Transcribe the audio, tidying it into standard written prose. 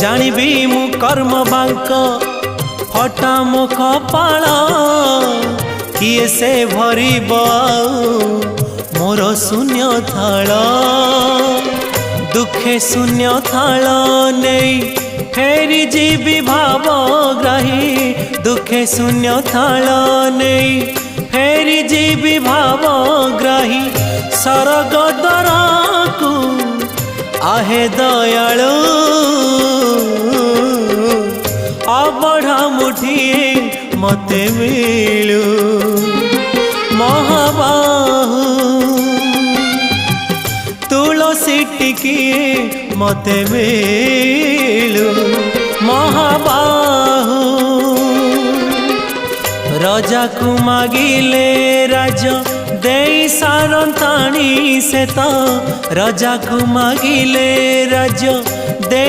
जानिबी मु कर्म बांक फटा मो कपाल किए से भरिब मोर शून्य थाल दुखे शून्य थाल नहीं फेरी जीवी भावग्राही दुखे शून्य थाल नहीं फेरी जीवी भावग्राही सरग दरकू आहे दयालु अबढ़ा मुठिए मते मिलू महाबाहु तुलसी टिकिए मते मिलू महाबाहु राजा को मागिले राज दे सारंताणी से तो राजा को मागिले राज दे